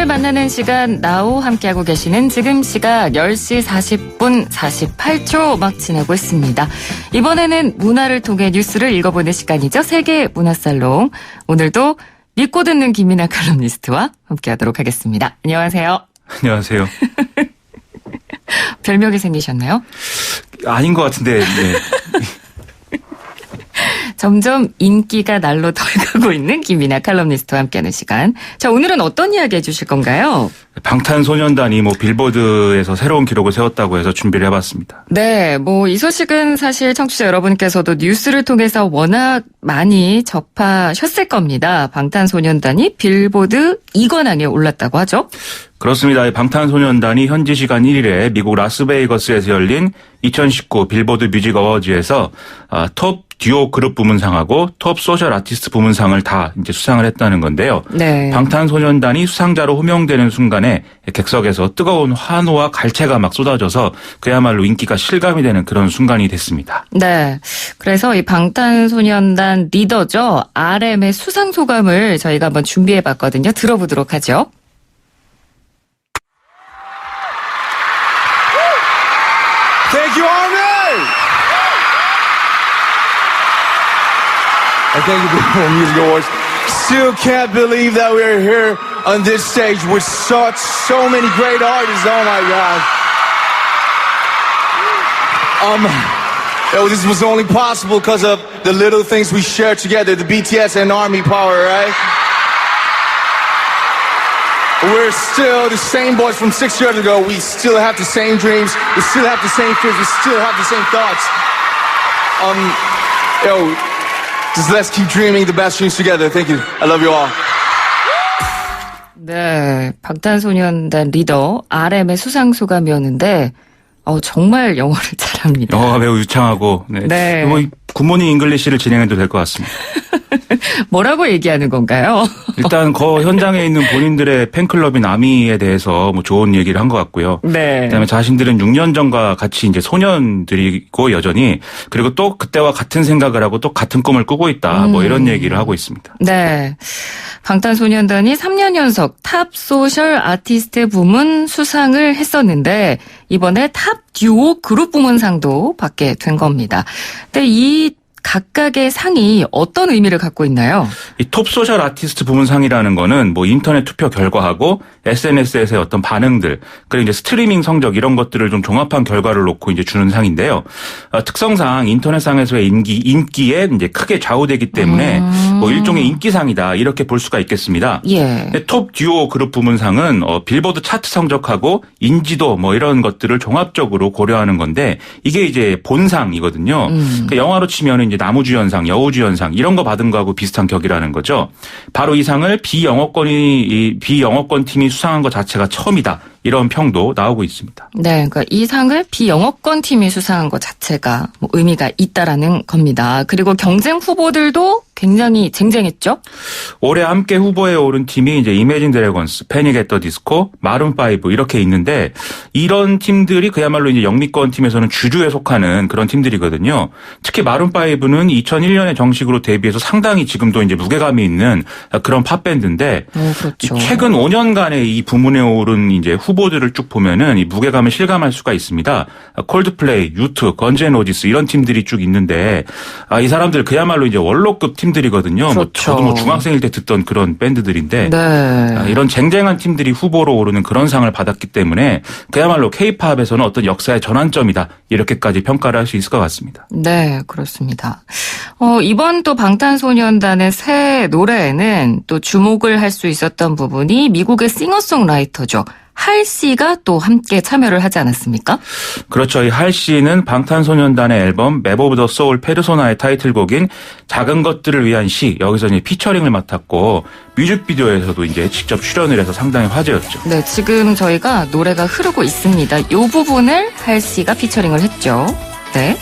만나는 시간 나우 함께하고 계시는 지금 시각 10시 40분 48초 막 지나고 있습니다. 이번에는 문화를 통해 뉴스를 읽어보는 시간이죠. 세계 문화살롱. 오늘도 믿고 듣는 김민아 칼럼니스트와 함께하도록 하겠습니다. 안녕하세요. 안녕하세요. 별명이 생기셨나요? 아닌 것 같은데. 네. 점점 인기가 날로 더 가고 있는 김민아 칼럼니스트와 함께하는 시간. 자, 오늘은 어떤 이야기 해주실 건가요? 방탄소년단이 빌보드에서 새로운 기록을 세웠다고 해서 준비를 해봤습니다. 네, 이 소식은 사실 청취자 여러분께서도 뉴스를 통해서 워낙 많이 접하셨을 겁니다. 방탄소년단이 빌보드 2관왕에 올랐다고 하죠? 그렇습니다. 방탄소년단이 현지 시간 1일에 미국 라스베이거스에서 열린 2019 빌보드 뮤직 어워즈에서 톱 듀오 그룹 부문상하고 톱 소셜 아티스트 부문상을 다 이제 수상을 했다는 건데요. 네. 방탄소년단이 수상자로 호명되는 순간에 객석에서 뜨거운 환호와 갈채가 막 쏟아져서 그야말로 인기가 실감이 되는 그런 순간이 됐습니다. 네. 그래서 이 방탄소년단 리더죠. RM의 수상 소감을 저희가 한번 준비해봤거든요. 들어보도록 하죠. Thank you, Army! And thank you, Billboard Music Awards. Still can't believe that we're here on this stage with so many great artists. Oh my God. This was only possible because of the little things we share together, the BTS and Army power, right? We're still the same boys from 6 years ago. We still have the same dreams. We still have the same fears. We still have the same thoughts. Just let's keep dreaming the best dreams together. Thank you. I love you all. 네, 방탄소년단 리더 RM의 수상 소감이었는데 정말 영어를 잘합니다. 영어가 매우 유창하고 네. 굿모닝 잉글리시를 진행해도 될 것 같습니다. 뭐라고 얘기하는 건가요? 일단 그 현장에 있는 본인들의 팬클럽인 아미에 대해서 좋은 얘기를 한 것 같고요. 네. 그다음에 자신들은 6년 전과 같이 이제 소년들이고 여전히 그리고 또 그때와 같은 생각을 하고 또 같은 꿈을 꾸고 있다. 이런 얘기를 하고 있습니다. 네. 방탄소년단이 3년 연속 탑 소셜 아티스트 부문 수상을 했었는데 이번에 탑 듀오 그룹 부문상도 받게 된 겁니다. 근데 이 각각의 상이 어떤 의미를 갖고 있나요? 이 톱 소셜 아티스트 부문상이라는 거는 인터넷 투표 결과하고 SNS에서의 어떤 반응들, 그리고 이제 스트리밍 성적 이런 것들을 좀 종합한 결과를 놓고 이제 주는 상인데요. 특성상 인터넷상에서의 인기에 이제 크게 좌우되기 때문에 일종의 인기상이다 이렇게 볼 수가 있겠습니다. 예. 톱 듀오 그룹 부문상은 빌보드 차트 성적하고 인지도 이런 것들을 종합적으로 고려하는 건데 이게 이제 본상이거든요. 그러니까 영화로 치면 이제 나무주연상, 여우주연상 이런 거 받은 거하고 비슷한 격이라는 거죠. 바로 이 상을 비영어권 팀이 수상한 것 자체가 처음이다. 이런 평도 나오고 있습니다. 네, 그러니까 이 상을 비영어권 팀이 수상한 것 자체가 의미가 있다라는 겁니다. 그리고 경쟁 후보들도 굉장히 쟁쟁했죠? 올해 함께 후보에 오른 팀이 이제 이매진 드래곤스, 패닉 앳 더 디스코, 마룬 5 이렇게 있는데 이런 팀들이 그야말로 이제 영미권 팀에서는 주주에 속하는 그런 팀들이거든요. 특히 마룬 5는 2001년에 정식으로 데뷔해서 상당히 지금도 이제 무게감이 있는 그런 팝 밴드인데 그렇죠. 최근 5년간의 이 부문에 오른 이제 후보들을 쭉 보면은 이 무게감을 실감할 수가 있습니다. 콜드플레이, U2, 건즈 앤 로지스 이런 팀들이 쭉 있는데 이 사람들 그야말로 이제 원로급 팀들이거든요. 그렇죠. 저도 중학생일 때 듣던 그런 밴드들인데 네. 이런 쟁쟁한 팀들이 후보로 오르는 그런 상을 받았기 때문에 그야말로 K-팝에서는 어떤 역사의 전환점이다 이렇게까지 평가를 할 수 있을 것 같습니다. 네, 그렇습니다. 이번 또 방탄소년단의 새 노래에는 또 주목을 할 수 있었던 부분이 미국의 싱어송라이터죠. 할씨가 또 함께 참여를 하지 않았습니까? 그렇죠. 이 할씨는 방탄소년단의 앨범 맵 오브 더 소울 페르소나의 타이틀곡인 작은 것들을 위한 시 여기서 이제 피처링을 맡았고 뮤직비디오에서도 이제 직접 출연을 해서 상당히 화제였죠. 네, 지금 저희가 노래가 흐르고 있습니다. 이 부분을 할씨가 피처링을 했죠. 네.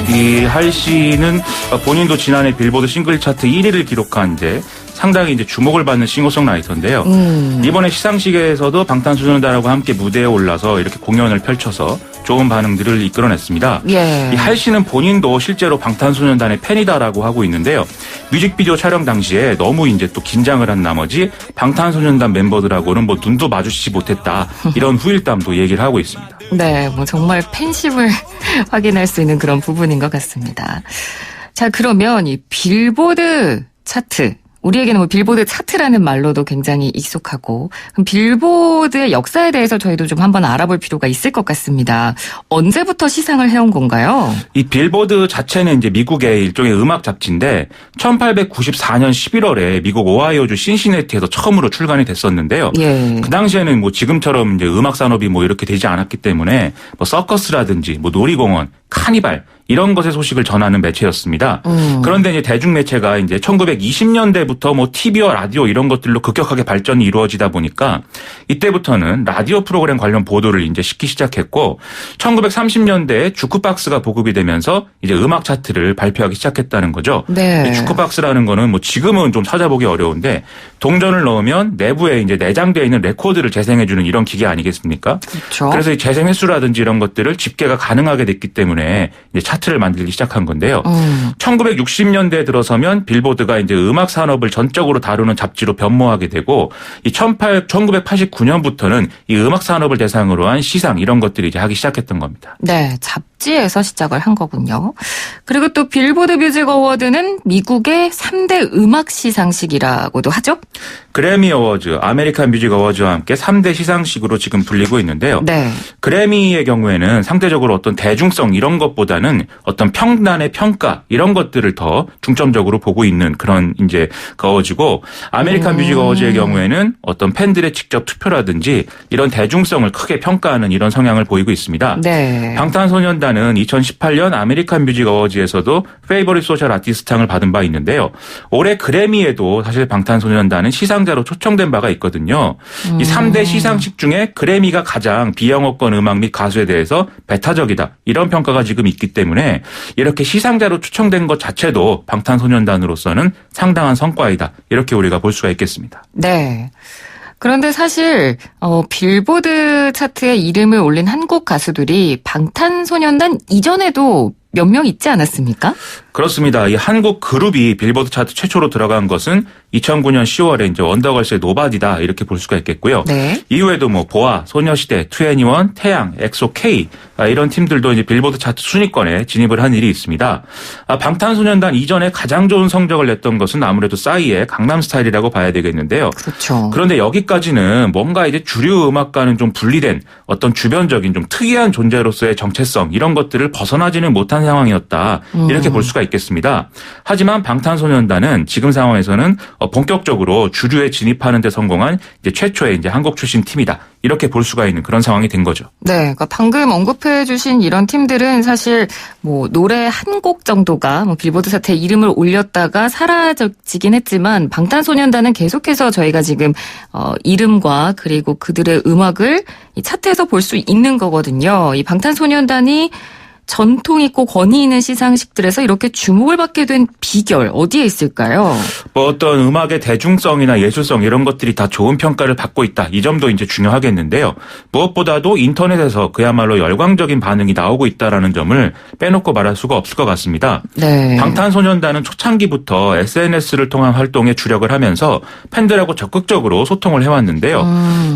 이 할씨는 본인도 지난해 빌보드 싱글 차트 1위를 기록한 이제 상당히 이제 주목을 받는 싱어송라이터인데요. 이번에 시상식에서도 방탄소년단하고 함께 무대에 올라서 이렇게 공연을 펼쳐서 좋은 반응들을 이끌어냈습니다. 예. 이 할 씨는 본인도 실제로 방탄소년단의 팬이다라고 하고 있는데요. 뮤직비디오 촬영 당시에 너무 이제 또 긴장을 한 나머지 방탄소년단 멤버들하고는 뭐 눈도 마주치지 못했다. 이런 후일담도 얘기를 하고 있습니다. 네, 뭐 정말 팬심을 확인할 수 있는 그런 부분인 것 같습니다. 자, 그러면 이 빌보드 차트. 우리에게는 뭐 빌보드 차트라는 말로도 굉장히 익숙하고 그럼 빌보드의 역사에 대해서 저희도 좀 한번 알아볼 필요가 있을 것 같습니다. 언제부터 시상을 해온 건가요? 이 빌보드 자체는 이제 미국의 일종의 음악 잡지인데 1894년 11월에 미국 오하이오주 신시내티에서 처음으로 출간이 됐었는데요. 예. 그 당시에는 뭐 지금처럼 이제 음악 산업이 뭐 이렇게 되지 않았기 때문에 뭐 서커스라든지 뭐 놀이공원, 카니발 이런 것의 소식을 전하는 매체였습니다. 그런데 이제 대중매체가 이제 1920년대부터 뭐 TV와 라디오 이런 것들로 급격하게 발전이 이루어지다 보니까 이때부터는 라디오 프로그램 관련 보도를 이제 싣기 시작했고 1930년대에 주크박스가 보급이 되면서 이제 음악 차트를 발표하기 시작했다는 거죠. 네. 이 주크박스라는 거는 뭐 지금은 좀 찾아보기 어려운데 동전을 넣으면 내부에 이제 내장되어 있는 레코드를 재생해주는 이런 기계 아니겠습니까? 그렇죠. 그래서 이 재생 횟수라든지 이런 것들을 집계가 가능하게 됐기 때문에 이제 차트를 만들기 시작한 건데요. 1960년대에 들어서면 빌보드가 이제 음악 산업을 전적으로 다루는 잡지로 변모하게 되고 이 1989년부터는 이 음악 산업을 대상으로 한 시상 이런 것들이 이제 하기 시작했던 겁니다. 네, 잡지에서 시작을 한 거군요. 그리고 또 빌보드 뮤직 어워드는 미국의 3대 음악 시상식이라고도 하죠? 그래미 어워즈, 아메리칸 뮤직 어워즈와 함께 3대 시상식으로 지금 불리고 있는데요. 네. 그래미의 경우에는 상대적으로 어떤 대중성 이런 것보다는 어떤 평단의 평가 이런 것들을 더 중점적으로 보고 있는 그런 이제 그 어워즈고 아메리칸 뮤직 어워즈의 경우에는 어떤 팬들의 직접 투표라든지 이런 대중성을 크게 평가하는 이런 성향을 보이고 있습니다. 네. 방탄소년단은 2018년 아메리칸 뮤직 어워즈에서도 페이버릿 소셜 아티스트상을 받은 바 있는데요. 올해 그래미에도 사실 방탄소년단은 시상자로 초청된 바가 있거든요. 이 3대 시상식 중에 그래미가 가장 비영어권 음악 및 가수에 대해서 배타적이다. 이런 평가가 지금 있기 때문에 이렇게 시상자로 초청된 것 자체도 방탄소년단으로서는 상당한 성과이다. 이렇게 우리가 볼 수가 있겠습니다. 네. 그런데 사실 빌보드 차트에 이름을 올린 한국 가수들이 방탄소년단 이전에도 몇 명 있지 않았습니까? 그렇습니다. 이 한국 그룹이 빌보드 차트 최초로 들어간 것은 2009년 10월에 이제 원더걸스의 노바디다 이렇게 볼 수가 있겠고요. 네. 이후에도 뭐 보아, 소녀시대, 2NE1, 태양, 엑소, K 이런 팀들도 이제 빌보드 차트 순위권에 진입을 한 일이 있습니다. 방탄소년단 이전에 가장 좋은 성적을 냈던 것은 아무래도 싸이의 강남스타일이라고 봐야 되겠는데요. 그렇죠. 그런데 여기까지는 뭔가 이제 주류 음악과는 좀 분리된 어떤 주변적인 좀 특이한 존재로서의 정체성 이런 것들을 벗어나지는 못한 상황이었다. 이렇게 볼 수가 있겠습니다. 하지만 방탄소년단은 지금 상황에서는 본격적으로 주류에 진입하는 데 성공한 이제 최초의 이제 한국 출신 팀이다. 이렇게 볼 수가 있는 그런 상황이 된 거죠. 네, 그러니까 방금 언급해 주신 이런 팀들은 사실 뭐 노래 한 곡 정도가 뭐 빌보드 차트에 이름을 올렸다가 사라지긴 했지만 방탄소년단은 계속해서 저희가 지금 이름과 그리고 그들의 음악을 이 차트에서 볼 수 있는 거거든요. 이 방탄소년단이 전통 있고 권위 있는 시상식들에서 이렇게 주목을 받게 된 비결 어디에 있을까요? 뭐 어떤 음악의 대중성이나 예술성 이런 것들이 다 좋은 평가를 받고 있다. 이 점도 이제 중요하겠는데요. 무엇보다도 인터넷에서 그야말로 열광적인 반응이 나오고 있다라는 점을 빼놓고 말할 수가 없을 것 같습니다. 네. 방탄소년단은 초창기부터 SNS를 통한 활동에 주력을 하면서 팬들하고 적극적으로 소통을 해왔는데요.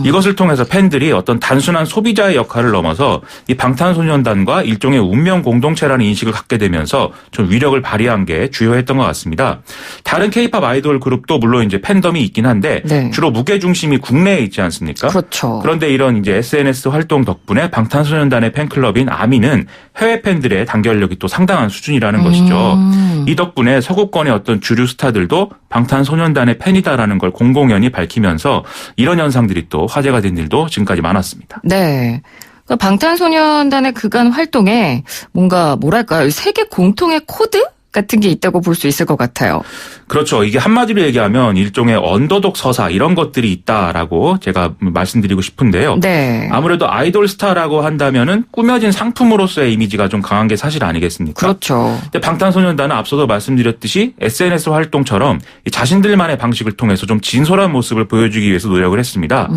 이것을 통해서 팬들이 어떤 단순한 소비자의 역할을 넘어서 이 방탄소년단과 일종의 운명 공동체라는 인식을 갖게 되면서 좀 위력을 발휘한 게 주요했던 것 같습니다. 다른 K-팝 아이돌 그룹도 물론 이제 팬덤이 있긴 한데 네. 주로 무게 중심이 국내에 있지 않습니까? 그렇죠. 그런데 이런 이제 SNS 활동 덕분에 방탄소년단의 팬클럽인 아미는 해외 팬들의 단결력이 또 상당한 수준이라는 것이죠. 이 덕분에 서구권의 어떤 주류 스타들도 방탄소년단의 팬이다라는 걸 공공연히 밝히면서 이런 현상들이 또 화제가 된 일도 지금까지 많았습니다. 네. 방탄소년단의 그간 활동에 뭔가 뭐랄까요? 세계 공통의 코드 같은 게 있다고 볼 수 있을 것 같아요. 그렇죠. 이게 한마디로 얘기하면 일종의 언더독 서사 이런 것들이 있다라고 제가 말씀드리고 싶은데요. 네. 아무래도 아이돌 스타라고 한다면은 꾸며진 상품으로서의 이미지가 좀 강한 게 사실 아니겠습니까? 그렇죠. 근데 방탄소년단은 앞서도 말씀드렸듯이 SNS 활동처럼 자신들만의 방식을 통해서 좀 진솔한 모습을 보여주기 위해서 노력을 했습니다.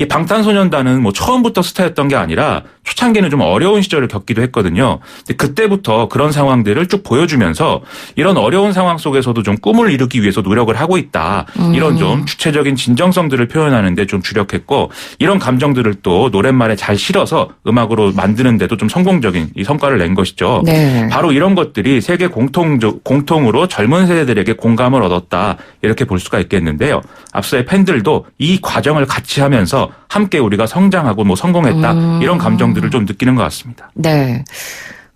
이 방탄소년단은 뭐 처음부터 스타였던 게 아니라 초창기는 좀 어려운 시절을 겪기도 했거든요. 근데 그때부터 그런 상황들을 쭉 보여주면서 이런 어려운 상황 속에서도 좀 꿈을 이루기 위해서 노력을 하고 있다. 이런 좀 주체적인 진정성들을 표현하는 데 좀 주력했고 이런 감정들을 또 노랫말에 잘 실어서 음악으로 만드는 데도 좀 성공적인 이 성과를 낸 것이죠. 네. 바로 이런 것들이 세계 공통으로 젊은 세대들에게 공감을 얻었다. 이렇게 볼 수가 있겠는데요. 앞서의 팬들도 이 과정을 같이 하면서 함께 우리가 성장하고 뭐 성공했다. 이런 감정들을 좀 느끼는 것 같습니다. 네.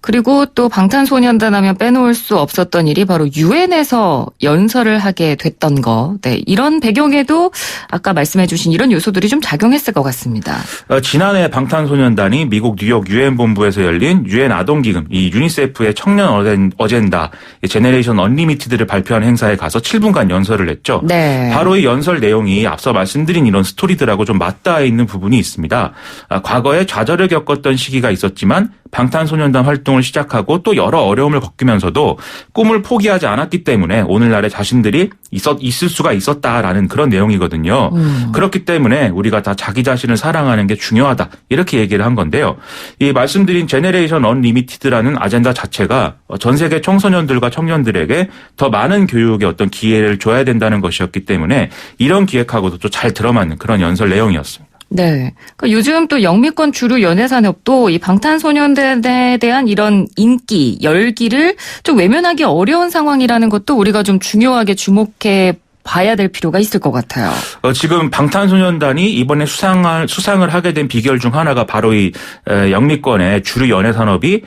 그리고 또 방탄소년단 하면 빼놓을 수 없었던 일이 바로 유엔에서 연설을 하게 됐던 거. 네. 이런 배경에도 아까 말씀해 주신 이런 요소들이 좀 작용했을 것 같습니다. 지난해 방탄소년단이 미국 뉴욕 유엔 본부에서 열린 유엔 아동기금 이 유니세프의 청년 어젠다 제네레이션 언리미티드를 발표한 행사에 가서 7분간 연설을 했죠. 네. 바로 이 연설 내용이 앞서 말씀드린 이런 스토리들하고 좀 맞닿아 있는 부분이 있습니다. 과거에 좌절을 겪었던 시기가 있었지만 방탄소년단 활동을 시작하고 또 여러 어려움을 겪으면서도 꿈을 포기하지 않았기 때문에 오늘날의 자신들이 있을 수가 있었다라는 그런 내용이거든요. 그렇기 때문에 우리가 다 자기 자신을 사랑하는 게 중요하다. 이렇게 얘기를 한 건데요. 이 말씀드린 제네레이션 언리미티드라는 아젠다 자체가 전 세계 청소년들과 청년들에게 더 많은 교육의 어떤 기회를 줘야 된다는 것이었기 때문에 이런 기획하고도 또 잘 들어맞는 그런 연설 내용이었습니다. 네. 그러니까 요즘 또 영미권 주류 연예 산업도 이 방탄소년단에 대한 이런 인기, 열기를 좀 외면하기 어려운 상황이라는 것도 우리가 좀 중요하게 주목해 봐야 될 필요가 있을 것 같아요. 지금 방탄소년단이 이번에 수상을 하게 된 비결 중 하나가 바로 이 영미권의 주류 연예 산업이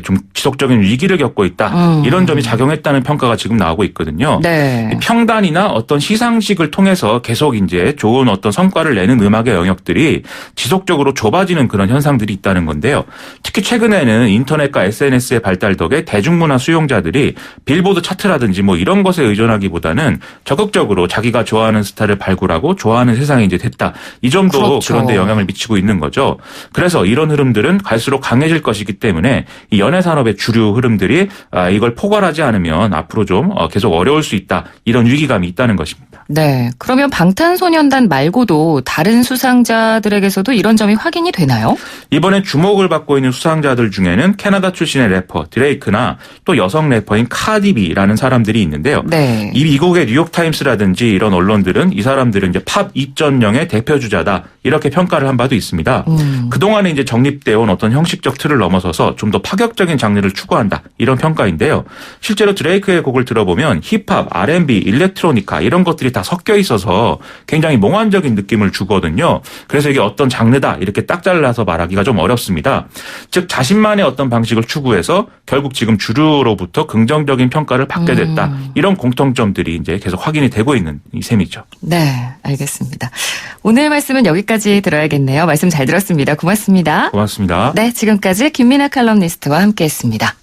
좀 지속적인 위기를 겪고 있다. 이런 점이 작용했다는 평가가 지금 나오고 있거든요. 네. 평단이나 어떤 시상식을 통해서 계속 이제 좋은 어떤 성과를 내는 음악의 영역들이 지속적으로 좁아지는 그런 현상들이 있다는 건데요. 특히 최근에는 인터넷과 SNS의 발달 덕에 대중문화 수용자들이 빌보드 차트라든지 뭐 이런 것에 의존하기보다는 적극적으로 자기가 좋아하는 스타를 발굴하고 좋아하는 세상이 이제 됐다. 이 점도 그렇죠. 그런 데 영향을 미치고 있는 거죠. 그래서 이런 흐름들은 갈수록 강해질 것이기 때문에 이 연예 산업의 주류 흐름들이 이걸 포괄하지 않으면 앞으로 좀 계속 어려울 수 있다. 이런 위기감이 있다는 것입니다. 네. 그러면 방탄소년단 말고도 다른 수상자들에게서도 이런 점이 확인이 되나요? 이번에 주목을 받고 있는 수상자들 중에는 캐나다 출신의 래퍼 드레이크나 또 여성 래퍼인 카디비라는 사람들이 있는데요. 네. 이 미국의 뉴욕타임스라든지 이런 언론들은 이 사람들은 이제 팝 입전령의 대표주자다. 이렇게 평가를 한 바도 있습니다. 그동안에 이제 정립되어 온 어떤 형식적 틀을 넘어서서 좀 더 파격적인 장르를 추구한다. 이런 평가인데요. 실제로 드레이크의 곡을 들어보면 힙합, R&B, 일렉트로니카 이런 것들이 다 섞여 있어서 굉장히 몽환적인 느낌을 주거든요. 그래서 이게 어떤 장르다 이렇게 딱 잘라서 말하기가 좀 어렵습니다. 즉 자신만의 어떤 방식을 추구해서 결국 지금 주류로부터 긍정적인 평가를 받게 됐다. 이런 공통점들이 이제 계속 확인이 되고 있는 이 셈이죠. 네, 알겠습니다. 오늘 말씀은 여기까지 들어야겠네요. 말씀 잘 들었습니다. 고맙습니다. 고맙습니다. 네, 지금까지 김민아 칼럼니스트와 함께했습니다.